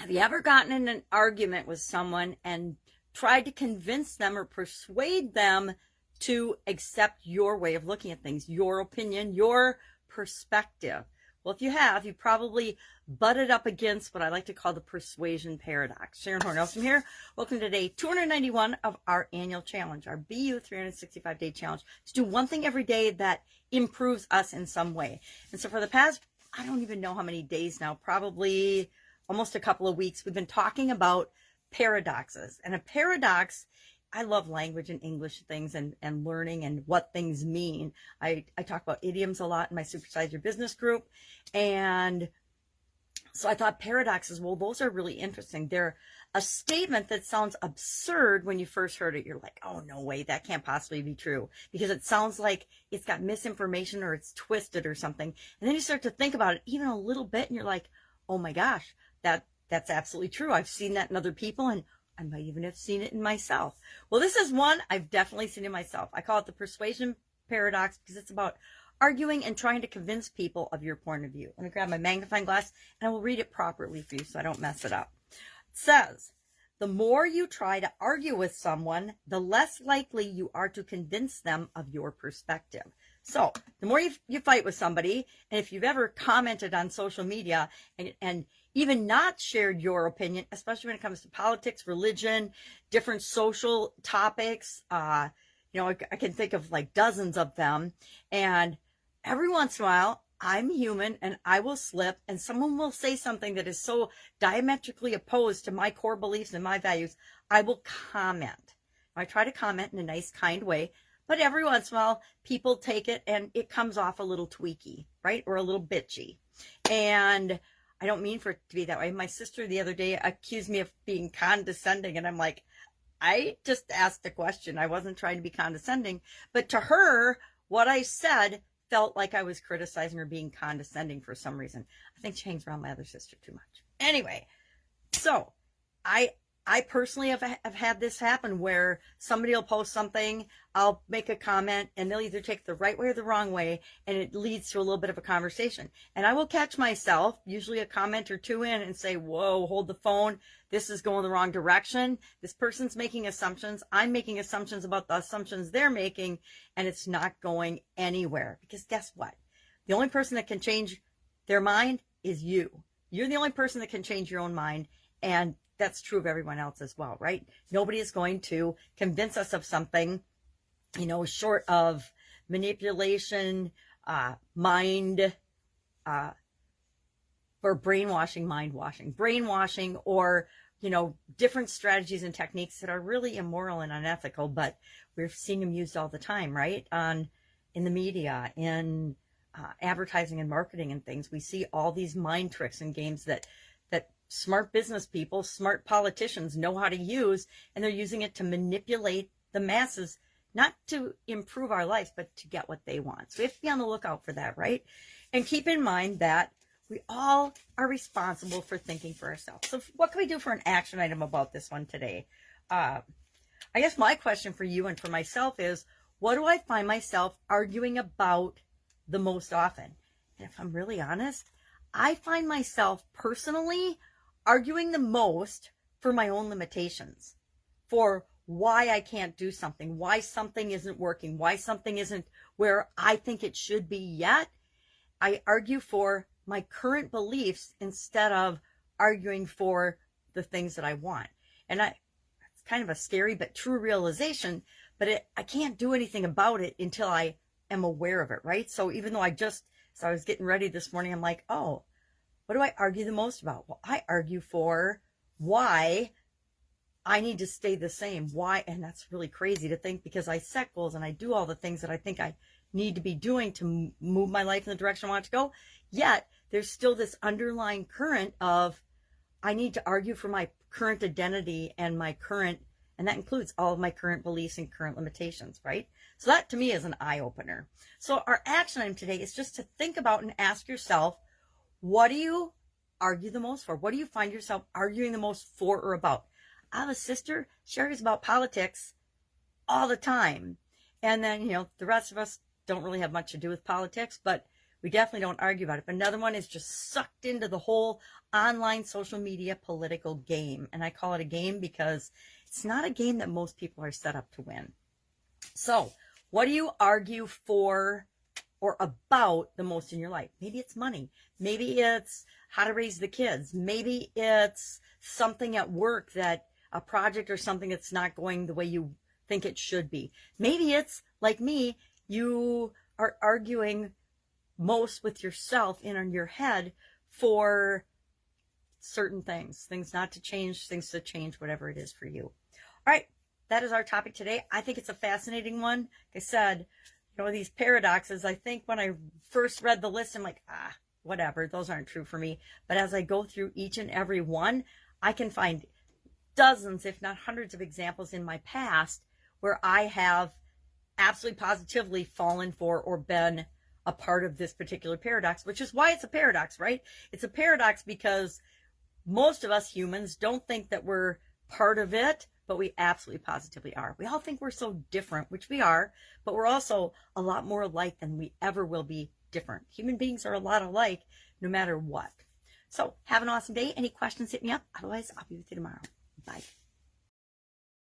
Have you ever gotten in an argument with someone and tried to convince them or persuade them to accept your way of looking at things, your opinion, your perspective? Well, if you have, you probably butted up against what I like to call the persuasion paradox. Sharon Horne-Ellstrom here. Welcome to day 291 of our annual challenge, our BU 365-day challenge, to do one thing every day that improves us in some way. And so for the past, I don't even know how many days now, probably almost a couple of weeks, we've been talking about paradoxes. And a paradox, I love language and English things and learning and what things mean. I talk about idioms a lot in my Supersize Your Business group. And so I thought paradoxes, well, those are really interesting. They're a statement that sounds absurd when you first heard it. You're like, oh, no way, that can't possibly be true, because it sounds like it's got misinformation or it's twisted or something. And then you start to think about it even a little bit and you're like, oh my gosh, that's absolutely true. I've seen that in other people, and I might even have seen it in myself. Well, this is one I've definitely seen in myself. I call it the persuasion paradox because it's about arguing and trying to convince people of your point of view. Let me grab my magnifying glass and I will read it properly for you so I don't mess it up. It says, the more you try to argue with someone, the less likely you are to convince them of your perspective. So the more you fight with somebody, and if you've ever commented on social media and even not shared your opinion, especially when it comes to politics, religion, different social topics, I can think of like dozens of them. And every once in a while, I'm human and I will slip and someone will say something that is so diametrically opposed to my core beliefs and my values. I will comment. I try to comment in a nice, kind way. But every once in a while, people take it and it comes off a little tweaky, right? Or a little bitchy. And I don't mean for it to be that way. My sister the other day accused me of being condescending. And I'm like, I just asked a question. I wasn't trying to be condescending. But to her, what I said felt like I was criticizing or being condescending for some reason. I think she hangs around my other sister too much. Anyway, so I personally have had this happen where somebody will post something, I'll make a comment, and they'll either take it the right way or the wrong way, and it leads to a little bit of a conversation. And I will catch myself, usually a comment or two in, and say, whoa, hold the phone. This is going the wrong direction. This person's making assumptions. I'm making assumptions about the assumptions they're making, and it's not going anywhere. Because guess what? The only person that can change their mind is you. You're the only person that can change your own mind, and that's true of everyone else as well, right? Nobody is going to convince us of something, short of manipulation, mind, or brainwashing, or, different strategies and techniques that are really immoral and unethical, but we're seeing them used all the time, right? In the media, in advertising and marketing and things, we see all these mind tricks and games that smart business people, smart politicians know how to use, and they're using it to manipulate the masses, not to improve our lives, but to get what they want. So we have to be on the lookout for that, right? And keep in mind that we all are responsible for thinking for ourselves. So what can we do for an action item about this one today? I guess my question for you and for myself is, what do I find myself arguing about the most often? And if I'm really honest, I find myself personally arguing the most for my own limitations, for why I can't do something, why something isn't working, why something isn't where I think it should be yet. I argue for my current beliefs instead of arguing for the things that I want. And it's kind of a scary but true realization, but I can't do anything about it until I am aware of it, right? So even though I was getting ready this morning, I'm like, oh, what do I argue the most about? Well, I argue for why I need to stay the same. Why? And that's really crazy to think, because I set goals and I do all the things that I think I need to be doing to move my life in the direction I want it to go. Yet there's still this underlying current of I need to argue for my current identity and and that includes all of my current beliefs and current limitations, right? So that to me is an eye opener. So our action item today is just to think about and ask yourself, what do you argue the most for? What do you find yourself arguing the most for or about? I have a sister, she argues about politics all the time. And then, the rest of us don't really have much to do with politics, but We definitely don't argue about it. But another one is just sucked into the whole online social media political game. And I call it a game because it's not a game that most people are set up to win. So what do you argue for or about the most in your life? Maybe it's money. Maybe it's how to raise the kids. Maybe it's something at work, that a project or something that's not going the way you think it should be. Maybe it's like me, you are arguing most with yourself in your head for certain things not to change, things to change, whatever it is for you. All right, that is our topic today. I think it's a fascinating one. Like I said, these paradoxes, I think when I first read the list, I'm like, whatever, those aren't true for me. But as I go through each and every one, I can find dozens, if not hundreds of examples in my past where I have absolutely positively fallen for or been a part of this particular paradox, which is why it's a paradox, right? It's a paradox because most of us humans don't think that we're part of it, but we absolutely positively are. We all think we're so different, which we are, but we're also a lot more alike than we ever will be different. Human beings are a lot alike no matter what. So have an awesome day. Any questions, hit me up. Otherwise, I'll be with you tomorrow. Bye.